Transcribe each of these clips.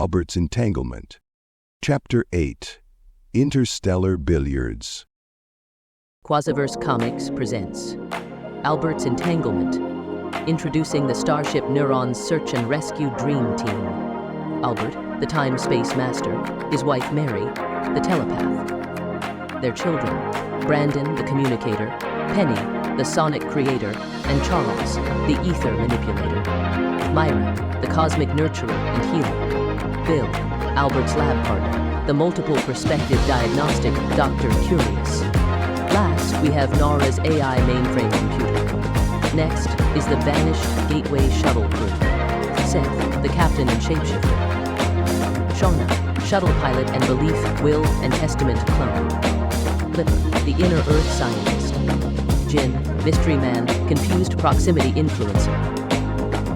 Albert's Entanglement. Chapter 8. Interstellar Billiards. Quasiverse Comics presents Albert's Entanglement, introducing the Starship Neuron's Search and Rescue Dream Team. Albert, the time-space master, his wife Mary, the telepath. Their children, Brandon, the communicator, Penny, the sonic creator, and Charles, the ether manipulator. Myra, the cosmic nurturer and healer. Bill, Albert's lab partner, the multiple perspective diagnostic Dr. Curious. Last, we have Nara's AI mainframe computer. Next is the vanished Gateway shuttle crew. Seth, the captain and shapeshifter. Shauna, shuttle pilot and belief, will, and testament clone. Flipper, the inner Earth scientist. Jin, mystery man, confused proximity influencer.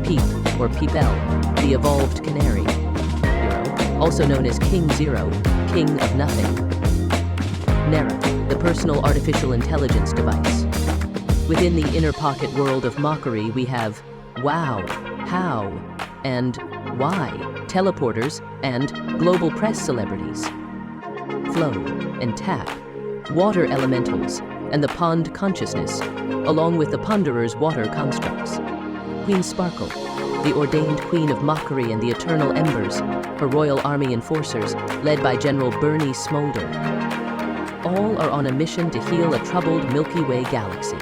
Peep, or Peepel, the evolved canary. Hero, also known as King Zero, king of nothing. Nera, the personal artificial intelligence device. Within the inner pocket world of mockery, we have wow, how, and why, teleporters, and global press celebrities. Flow and tap, water elementals, and the pond consciousness, along with the ponderer's water constructs. Queen Sparkle, the ordained queen of mockery and the eternal embers, her royal army enforcers, led by General Bernie Smolder. All are on a mission to heal a troubled Milky Way galaxy.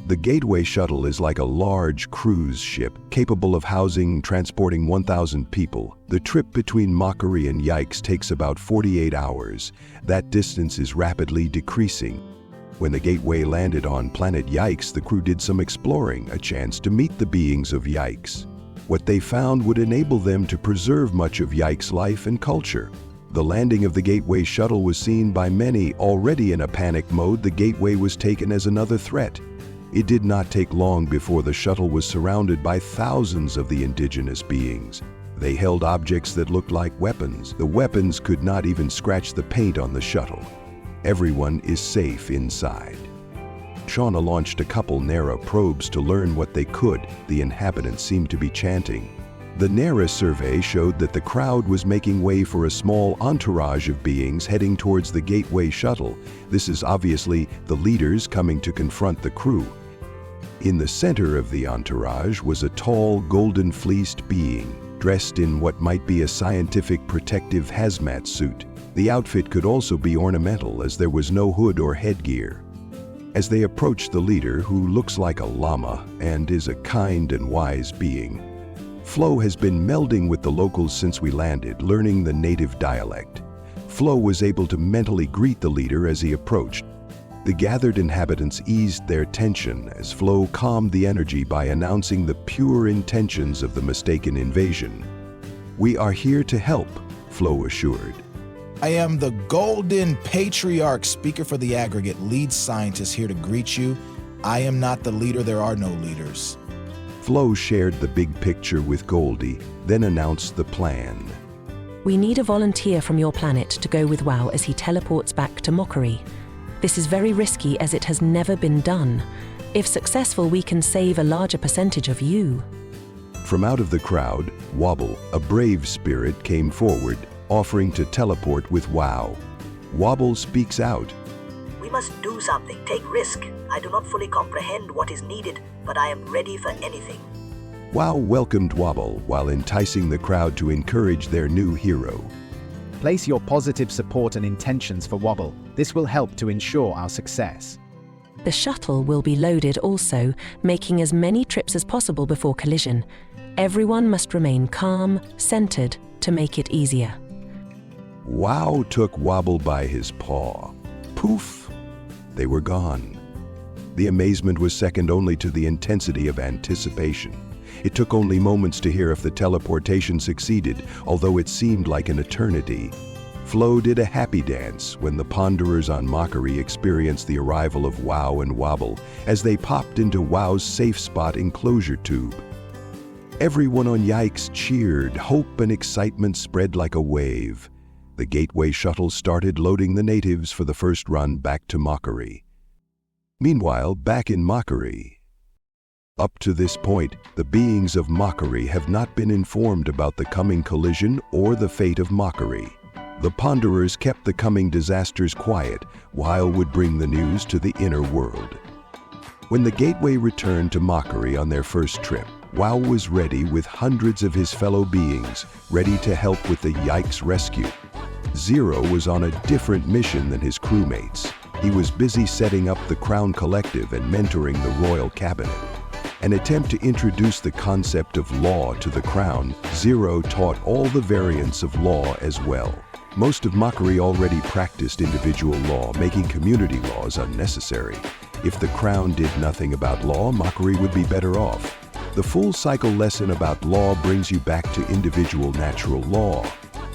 The Gateway shuttle is like a large cruise ship capable of transporting 1,000 people. The trip between Mockery and Yikes takes about 48 hours. That distance is rapidly decreasing. When the Gateway landed on planet Yikes, the crew did some exploring, a chance to meet the beings of Yikes. What they found would enable them to preserve much of Yikes' life and culture. The landing of the Gateway shuttle was seen by many. Already in a panic mode, the Gateway was taken as another threat. It did not take long before the shuttle was surrounded by thousands of the indigenous beings. They held objects that looked like weapons. The weapons could not even scratch the paint on the shuttle. Everyone is safe inside. Shauna launched a couple Nera probes to learn what they could. The inhabitants seemed to be chanting. The Nera survey showed that the crowd was making way for a small entourage of beings heading towards the Gateway shuttle. This is obviously the leaders coming to confront the crew. In the center of the entourage was a tall, golden-fleeced being, dressed in what might be a scientific protective hazmat suit. The outfit could also be ornamental, as there was no hood or headgear. As they approached the leader, who looks like a llama and is a kind and wise being, Flo has been melding with the locals since we landed, learning the native dialect. Flo was able to mentally greet the leader as he approached. The gathered inhabitants eased their tension as Flo calmed the energy by announcing the pure intentions of the mistaken invasion. "We are here to help," Flo assured. "I am the Golden Patriarch, speaker for the aggregate, lead scientist here to greet you. I am not the leader, there are no leaders." Flo shared the big picture with Goldie, then announced the plan. "We need a volunteer from your planet to go with WoW as he teleports back to Mockery. This is very risky as it has never been done. If successful, we can save a larger percentage of you." From out of the crowd, Wobble, a brave spirit, came forward, offering to teleport with WoW. Wobble speaks out. "We must do something, take risk. I do not fully comprehend what is needed, but I am ready for anything." WoW welcomed Wobble while enticing the crowd to encourage their new hero. Place your positive support and intentions for Wobble. This will help to ensure our success. The shuttle will be loaded also, making as many trips as possible before collision. Everyone must remain calm, centered, to make it easier. WoW took Wobble by his paw. Poof! They were gone. The amazement was second only to the intensity of anticipation. It took only moments to hear if the teleportation succeeded, although it seemed like an eternity. Flo did a happy dance when the Ponderers on Mockery experienced the arrival of WoW and Wobble as they popped into WoW's safe spot enclosure tube. Everyone on Yikes cheered. Hope and excitement spread like a wave. The Gateway shuttle started loading the natives for the first run back to Mockery. Meanwhile, back in Mockery, Up to this point, the beings of Mockery have not been informed about the coming collision or the fate of Mockery. The Ponderers kept the coming disasters quiet, while would bring the news to the inner world. When the Gateway returned to Mockery on their first trip, Wow was ready with hundreds of his fellow beings, ready to help with the Yikes rescue. Zero was on a different mission than his crewmates. He was busy setting up the Crown Collective and mentoring the Royal Cabinet. An attempt to introduce the concept of law to the Crown, Zero taught all the variants of law as well. Most of Mockery already practiced individual law, making community laws unnecessary. If the Crown did nothing about law, Mockery would be better off. The full cycle lesson about law brings you back to individual natural law.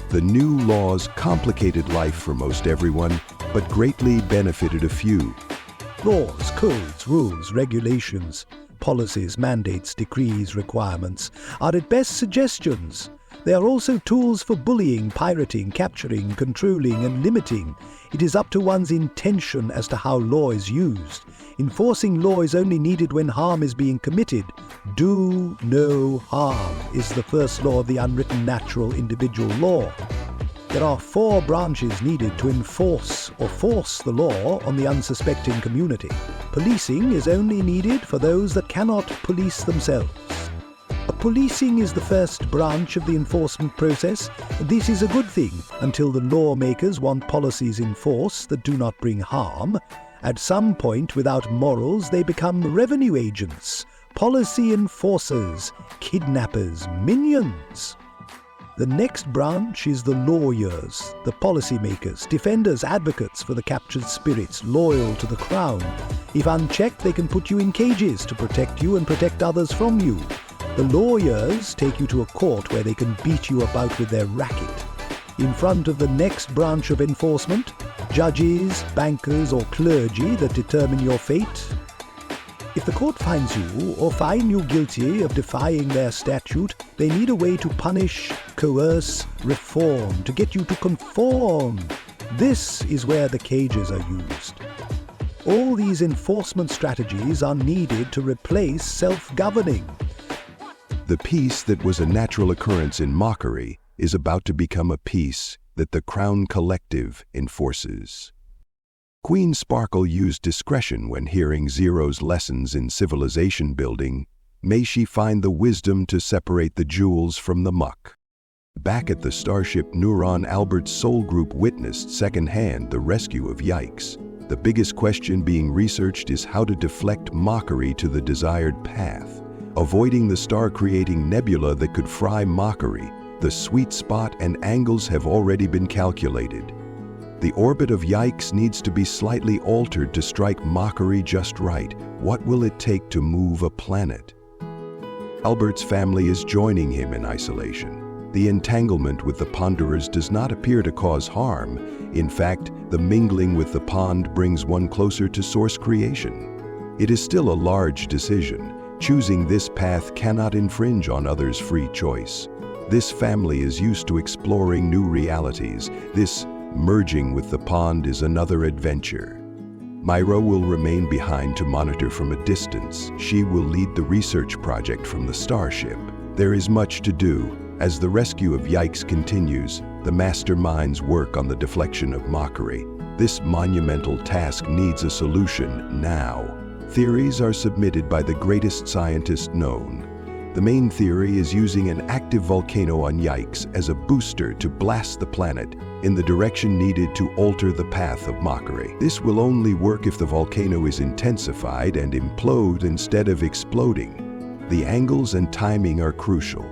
The new laws complicated life for most everyone, but greatly benefited a few. Laws, codes, rules, regulations, policies, mandates, decrees, requirements are at best suggestions. They are also tools for bullying, pirating, capturing, controlling, and limiting. It is up to one's intention as to how law is used. Enforcing law is only needed when harm is being committed. Do no harm is the first law of the unwritten natural individual law. There are 4 branches needed to enforce or force the law on the unsuspecting community. Policing is only needed for those that cannot police themselves. Policing is the first branch of the enforcement process. This is a good thing until the lawmakers want policies in force that do not bring harm. At some point, without morals, they become revenue agents, policy enforcers, kidnappers, minions. The next branch is the lawyers, the policymakers, defenders, advocates for the captured spirits, loyal to the Crown. If unchecked, they can put you in cages to protect you and protect others from you. The lawyers take you to a court where they can beat you about with their racket. In front of the next branch of enforcement, judges, bankers, or clergy that determine your fate. If the court finds you or find you guilty of defying their statute, they need a way to punish, coerce, reform, to get you to conform. This is where the cages are used. All these enforcement strategies are needed to replace self-governing. The peace that was a natural occurrence in Mockery is about to become a peace that the Crown Collective enforces. Queen Sparkle used discretion when hearing Zero's lessons in civilization building. May she find the wisdom to separate the jewels from the muck. Back at the starship Neuron, Albert's soul group witnessed secondhand the rescue of Yikes. The biggest question being researched is how to deflect Mockery to the desired path. Avoiding the star-creating nebula that could fry Mockery, the sweet spot and angles have already been calculated. The orbit of Yikes needs to be slightly altered to strike Mockery just right. What will it take to move a planet? Albert's family is joining him in isolation. The entanglement with the Ponderers does not appear to cause harm. In fact, the mingling with the pond brings one closer to source creation. It is still a large decision. Choosing this path cannot infringe on others' free choice. This family is used to exploring new realities. This merging with the pond is another adventure. Myra will remain behind to monitor from a distance. She will lead the research project from the starship. There is much to do. As the rescue of Yikes continues, the masterminds work on the deflection of Mockery. This monumental task needs a solution now. Theories are submitted by the greatest scientist known. The main theory is using an active volcano on Yikes as a booster to blast the planet in the direction needed to alter the path of Mockery. This will only work if the volcano is intensified and implode instead of exploding. The angles and timing are crucial.